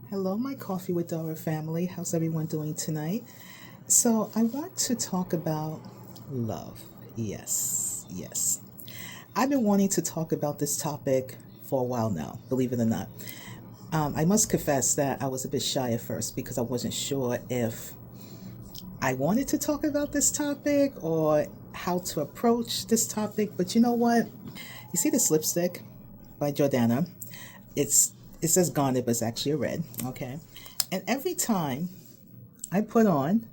Hello, my Coffee with Dara family. How's everyone doing tonight? So, I want to talk about love. Yes, yes. I've been wanting to talk about this topic for a while now, believe it or not. I must confess that I was a bit shy at first because I wasn't sure if I wanted to talk about this topic or how to approach this topic. But you know what? You see this lipstick by Jordana? It's it says garnet, but it's actually a red. Okay, and every time I put on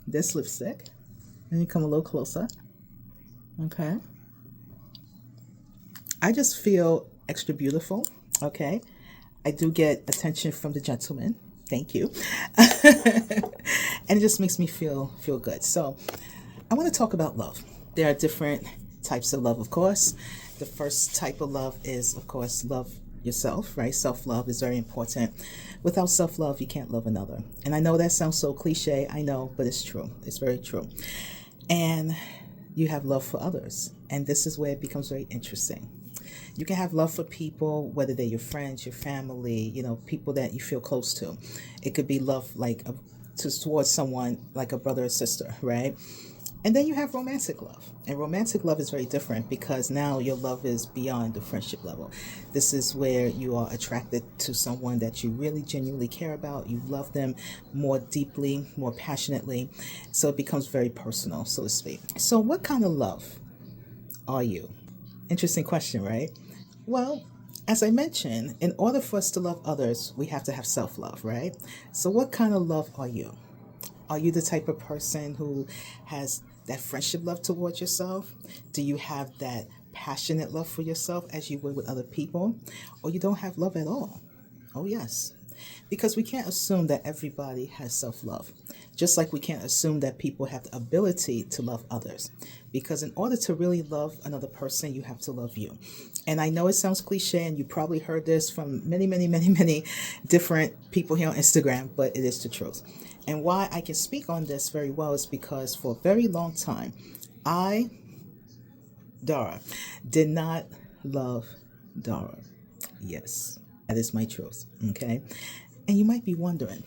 this lipstick, let me come a little closer. Okay, I just feel extra beautiful. Okay, I do get attention from the gentleman. Thank you, and it just makes me feel good. So I want to talk about love. There are different types of love, of course. The first type of love is, of course, love yourself, right? Self love is very important. Without self love, you can't love another. And I know that sounds so cliche, I know, but it's true. It's very true. And you have love for others. And this is where it becomes very interesting. You can have love for people, whether they're your friends, your family, people that you feel close to. It could be love towards someone like a brother or sister, right? And then you have romantic love. And romantic love is very different because now your love is beyond the friendship level. This is where you are attracted to someone that you really genuinely care about. You love them more deeply, more passionately. So it becomes very personal, so to speak. So, what kind of love are you? Interesting question, right? Well, as I mentioned, in order for us to love others, we have to have self love, right? So, what kind of love are you? Are you the type of person who has that friendship love towards yourself? Do you have that passionate love for yourself as you would with other people? Or you don't have love at all? Oh, yes. Because we can't assume that everybody has self love. Just like we can't assume that people have the ability to love others. Because in order to really love another person, you have to love you. And I know it sounds cliche, and you probably heard this from many, many, many, many different people here on Instagram, but it is the truth. And why I can speak on this very well is because for a very long time, I, Dara, did not love Dara. Yes, that is my truth. Okay. And you might be wondering,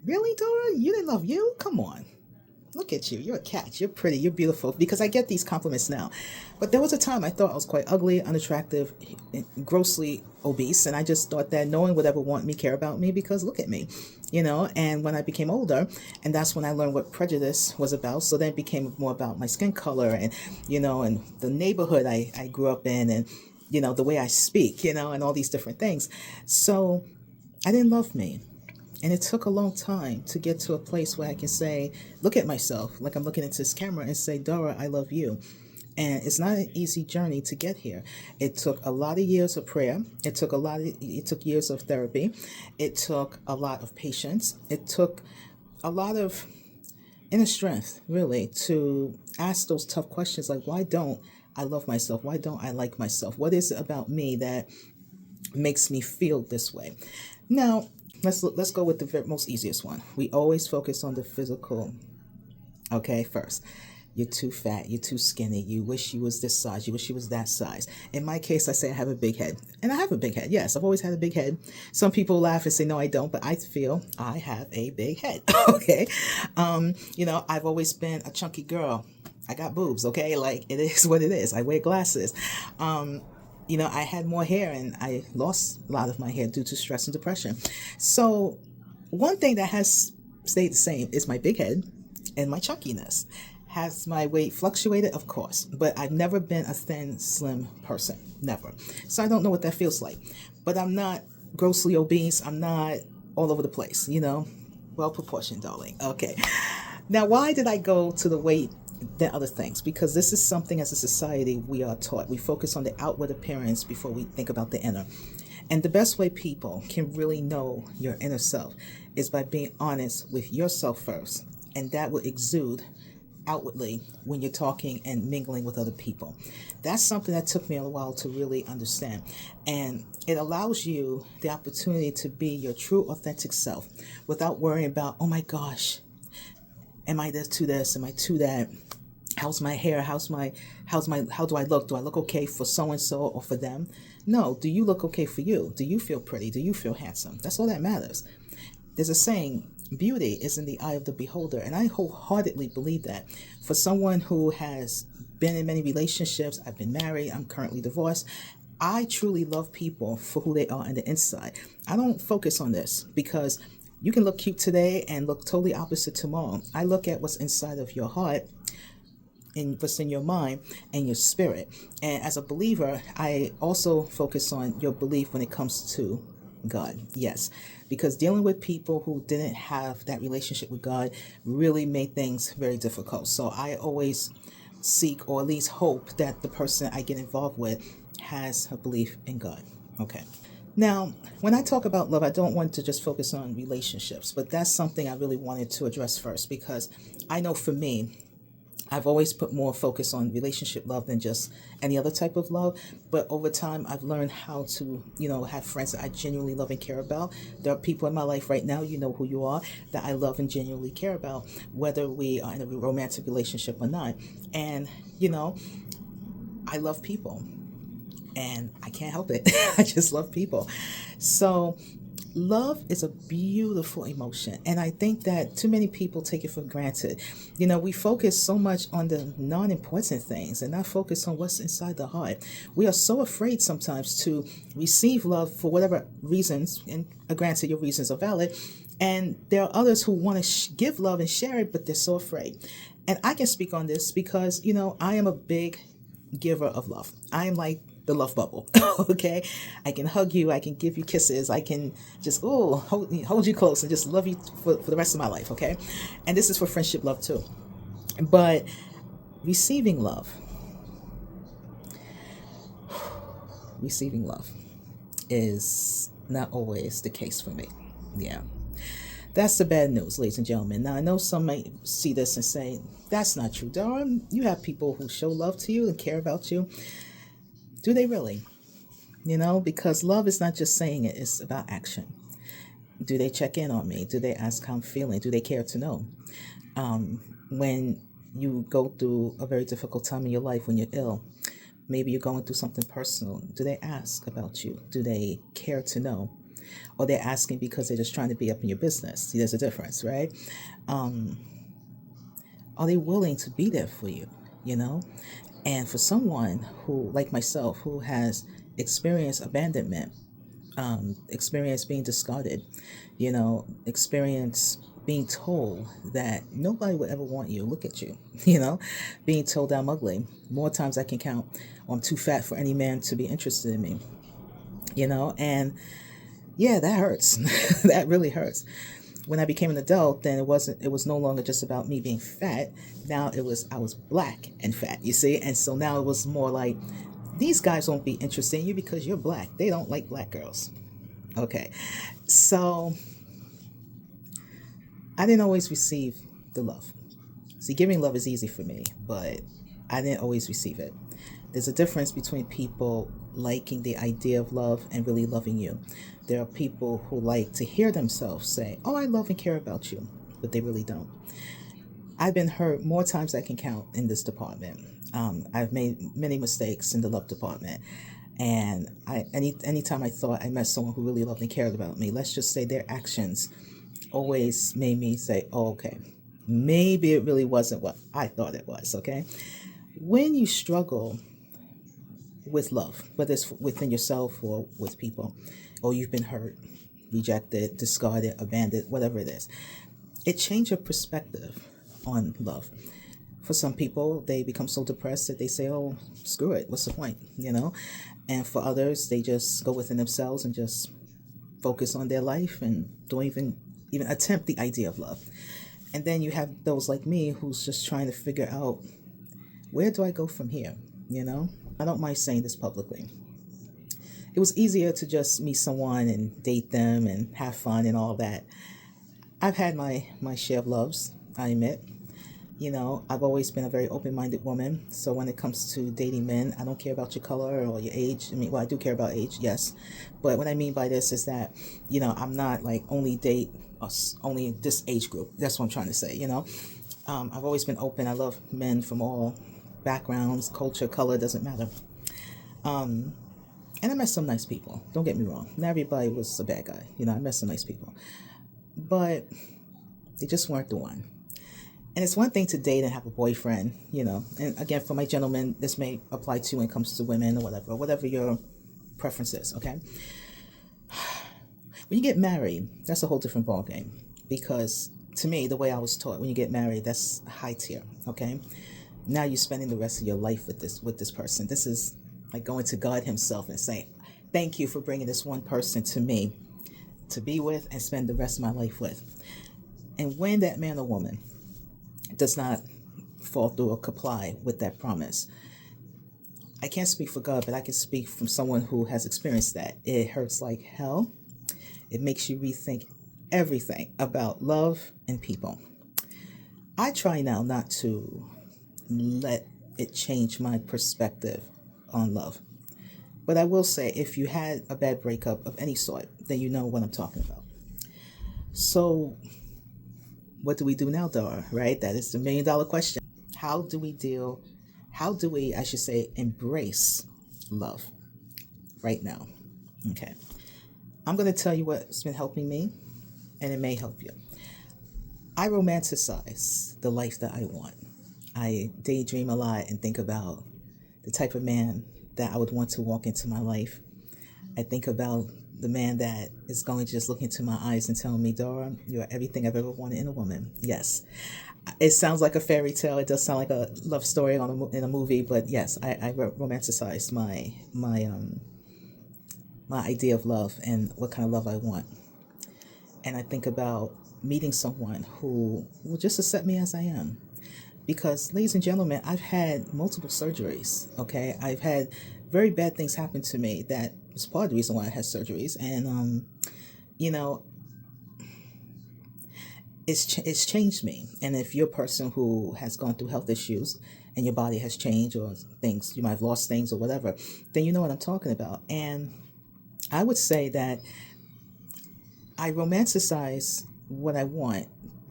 really, Dora? You didn't love you? Come on. Look at you. You're a catch. You're pretty. You're beautiful. Because I get these compliments now. But there was a time I thought I was quite ugly, unattractive, grossly obese. And I just thought that no one would ever want me, care about me because look at me, And when I became older, and that's when I learned what prejudice was about. So then it became more about my skin color and the neighborhood I grew up in and, the way I speak, and all these different things. So I didn't love me. And it took a long time to get to a place where I can say, look at myself, like I'm looking into this camera and say, Dora, I love you. And it's not an easy journey to get here. It took a lot of years of prayer. It took years of therapy. It took a lot of patience. It took a lot of inner strength, really, to ask those tough questions like, why don't I love myself? Why don't I like myself? What is it about me that makes me feel this way? Now, let's go with the most easiest one. We always focus on the physical. Okay, first. You're too fat, you're too skinny, you wish you was this size, you wish you was that size. In my case, I say I have a big head. And I have a big head, yes, I've always had a big head. Some people laugh and say, no, I don't, but I feel I have a big head, okay? I've always been a chunky girl. I got boobs, okay? Like, it is what it is. I wear glasses. I had more hair and I lost a lot of my hair due to stress and depression. So, one thing that has stayed the same is my big head and my chunkiness. Has my weight fluctuated? Of course. But I've never been a thin, slim person. Never. So I don't know what that feels like. But I'm not grossly obese. I'm not all over the place, Well proportioned, darling. Okay. Now, why did I go to the weight than other things? Because this is something as a society we are taught. We focus on the outward appearance before we think about the inner. And the best way people can really know your inner self is by being honest with yourself first. And that will exude outwardly when you're talking and mingling with other people. That's something that took me a while to really understand. And it allows you the opportunity to be your true, authentic self without worrying about, oh my gosh, am I this to this? Am I to that? how's my hair, how do I look? Do I look okay for so and so or for them? No, do you look okay for you? Do you feel pretty? Do you feel handsome? That's all that matters. There's a saying, beauty is in the eye of the beholder, and I wholeheartedly believe that. For someone who has been in many relationships, I've been married, I'm currently divorced, I truly love people for who they are on the inside. I don't focus on this because you can look cute today and look totally opposite tomorrow. I look at what's inside of your heart and what's in your mind and your spirit. And as a believer, I also focus on your belief when it comes to God. Yes, because dealing with people who didn't have that relationship with God really made things very difficult. So I always seek, or at least hope, that the person I get involved with has a belief in God. Okay. Now, when I talk about love, I don't want to just focus on relationships, but that's something I really wanted to address first, because I know for me, I've always put more focus on relationship love than just any other type of love. But over time, I've learned how to, have friends that I genuinely love and care about. There are people in my life right now, you know who you are, that I love and genuinely care about, whether we are in a romantic relationship or not. And, I love people and I can't help it. I just love people. So love is a beautiful emotion, and I think that too many people take it for granted. We focus so much on the non-important things and not focus on what's inside the heart. We are so afraid sometimes to receive love for whatever reasons, and granted, your reasons are valid, and there are others who want to give love and share it, but they're so afraid. And I can speak on this because, I am a big giver of love. I am like the love bubble. Okay, I can hug you, I can give you kisses, I can just hold you close and just love you for the rest of my life. Okay, and this is for friendship love too. But receiving love is not always the case for me. Yeah, that's the bad news, ladies and gentlemen. Now, I know some might see this and say, that's not true, Dara. You have people who show love to you and care about you. Do they really? Because love is not just saying it, it's about action. Do they check in on me? Do they ask how I'm feeling? Do they care to know? When you go through a very difficult time in your life, when you're ill, maybe you're going through something personal, do they ask about you? Do they care to know? Or they're asking because they're just trying to be up in your business? See, there's a difference, right? Are they willing to be there for you? And for someone who, like myself, who has experienced abandonment, experience being discarded, experience being told that nobody would ever want you, look at you, being told I'm ugly. More times I can count, or I'm too fat for any man to be interested in me, and yeah, that hurts. That really hurts. When I became an adult, then it was no longer just about me being fat. Now I was black and fat, you see? And so now it was more like, these guys won't be interested in you because you're black. They don't like black girls. Okay. So I didn't always receive the love. See, giving love is easy for me, but I didn't always receive it. There's a difference between people liking the idea of love and really loving you. There are people who like to hear themselves say, oh, I love and care about you, but they really don't. I've been hurt more times than I can count in this department. I've made many mistakes in the love department. And anytime I thought I met someone who really loved and cared about me, let's just say their actions always made me say, oh, okay, maybe it really wasn't what I thought it was, okay? When you struggle with love, whether it's within yourself or with people, or you've been hurt, rejected, discarded, abandoned, whatever it is, it changes your perspective on love. For some people, they become so depressed that they say, oh, screw it, what's the point, And for others, they just go within themselves and just focus on their life and don't even attempt the idea of love. And then you have those like me who's just trying to figure out, where do I go from here, I don't mind saying this publicly. It was easier to just meet someone and date them and have fun and all that. I've had my share of loves, I admit. I've always been a very open-minded woman. So when it comes to dating men, I don't care about your color or your age. I do care about age, yes. But what I mean by this is that, I'm not like only date only this age group. That's what I'm trying to say, I've always been open. I love men from all backgrounds, culture, color, doesn't matter. And I met some nice people. Don't get me wrong. Not everybody was a bad guy. I met some nice people. But they just weren't the one. And it's one thing to date and have a boyfriend, And again, for my gentlemen, this may apply to when it comes to women or whatever your preference is, okay? When you get married, that's a whole different ballgame. Because to me, the way I was taught, when you get married, that's high tier, okay? Now you're spending the rest of your life with this person. This is like going to God himself and saying, thank you for bringing this one person to me to be with and spend the rest of my life with. And when that man or woman does not fall through or comply with that promise, I can't speak for God, but I can speak from someone who has experienced that. It hurts like hell. It makes you rethink everything about love and people. I try now not to let it change my perspective on love. But I will say, if you had a bad breakup of any sort, then you know what I'm talking about. So what do we do now, Dara, right? That is the $1 million question. How do we, I should say, embrace love right now? Okay. I'm going to tell you what's been helping me, and it may help you. I romanticize the life that I want. I daydream a lot and think about the type of man that I would want to walk into my life. I think about the man that is going to just look into my eyes and tell me, Dara, you're everything I've ever wanted in a woman. Yes. It sounds like a fairy tale. It does sound like a love story in a movie, but yes, I romanticize my idea of love and what kind of love I want. And I think about meeting someone who will just accept me as I am. Because, ladies and gentlemen, I've had multiple surgeries, okay? I've had very bad things happen to me that was part of the reason why I had surgeries. And, it's changed me. And if you're a person who has gone through health issues and your body has changed or things, you might have lost things or whatever, then you know what I'm talking about. And I would say that I romanticize what I want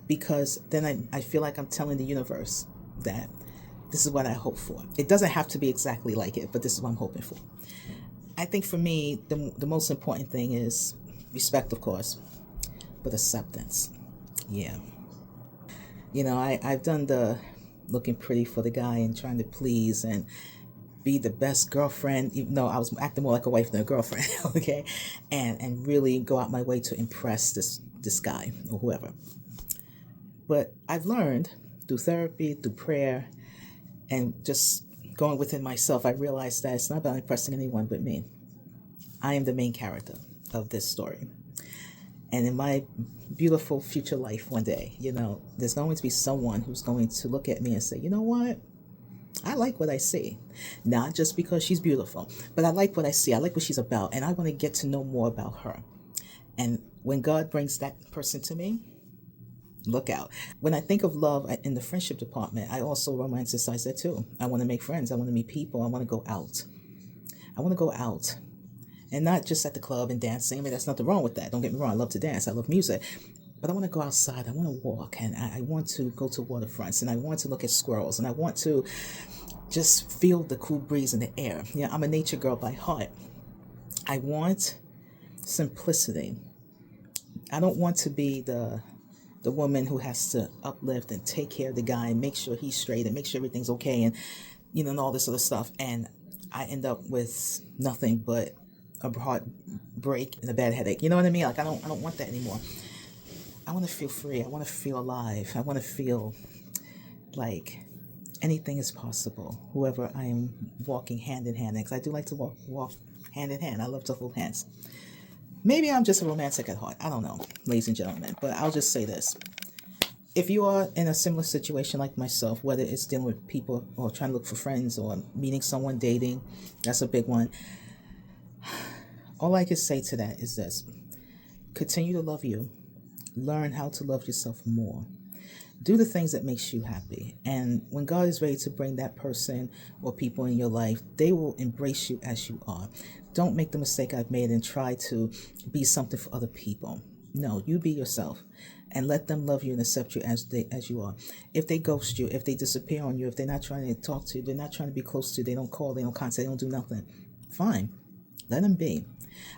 because then I feel like I'm telling the universe that this is what I hope for. It doesn't have to be exactly like it, but this is what I'm hoping for. I think for me, the most important thing is respect, of course, but acceptance. Yeah. I've done the looking pretty for the guy and trying to please and be the best girlfriend, even though I was acting more like a wife than a girlfriend, okay? And really go out my way to impress this guy or whoever. But I've learned through therapy, through prayer, and just going within myself, I realized that it's not about impressing anyone but me. I am the main character of this story. And in my beautiful future life one day, there's going to be someone who's going to look at me and say, you know what? I like what I see. Not just because she's beautiful, but I like what I see. I like what she's about, and I want to get to know more about her. And when God brings that person to me, look out. When I think of love in the friendship department, I also romanticize that too. I want to make friends. I want to meet people. I want to go out. And not just at the club and dancing. I mean, there's nothing wrong with that. Don't get me wrong. I love to dance. I love music. But I want to go outside. I want to walk. And I want to go to waterfronts. And I want to look at squirrels. And I want to just feel the cool breeze in the air. I'm a nature girl by heart. I want simplicity. I don't want to be the woman who has to uplift and take care of the guy and make sure he's straight and make sure everything's okay and all this other stuff. And I end up with nothing but a heartbreak and a bad headache. You know what I mean? Like I don't want that anymore. I want to feel free. I want to feel alive. I want to feel like anything is possible. Whoever I am walking hand in hand, because I do like to walk hand in hand. I love to hold hands. Maybe I'm just a romantic at heart. I don't know, ladies and gentlemen. But I'll just say this. If you are in a similar situation like myself, whether it's dealing with people or trying to look for friends or meeting someone, dating, that's a big one. All I can say to that is this. Continue to love you. Learn how to love yourself more. Do the things that makes you happy. And when God is ready to bring that person or people in your life, they will embrace you as you are. Don't make the mistake I've made and try to be something for other people. No, you be yourself. and let them love you and accept you as you are. If they ghost you, if they disappear on you, if they're not trying to talk to you, they're not trying to be close to you, they don't call, they don't contact, they don't do nothing, fine, let them be.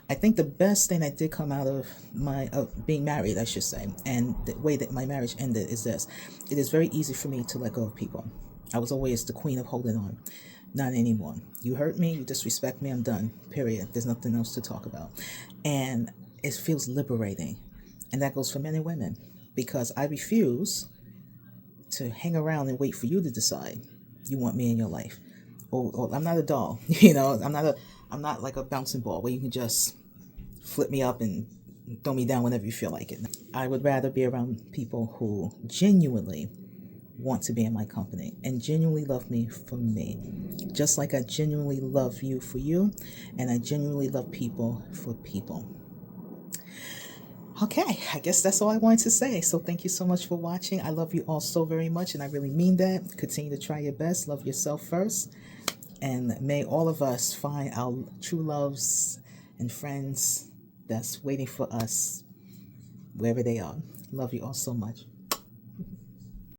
I think the best thing that did come out of my being married, I should say, and the way that my marriage ended is this: it is very easy for me to let go of people. I was always the queen of holding on. Not anymore. You hurt me, you disrespect me, I'm done. Period. There's nothing else to talk about. And it feels liberating. And that goes for men and women, because I refuse to hang around and wait for you to decide you want me in your life. Or I'm not a doll, I'm not like a bouncing ball where you can just flip me up and throw me down whenever you feel like it. I would rather be around people who genuinely want to be in my company and genuinely love me for me, just like I genuinely love you for you, and I genuinely love people for people. Okay, I guess that's all I wanted to say. So thank you so much for watching. I love you all so very much, and I really mean that. Continue to try your best. Love yourself first. And may all of us find our true loves and friends that's waiting for us wherever they are. Love you all so much.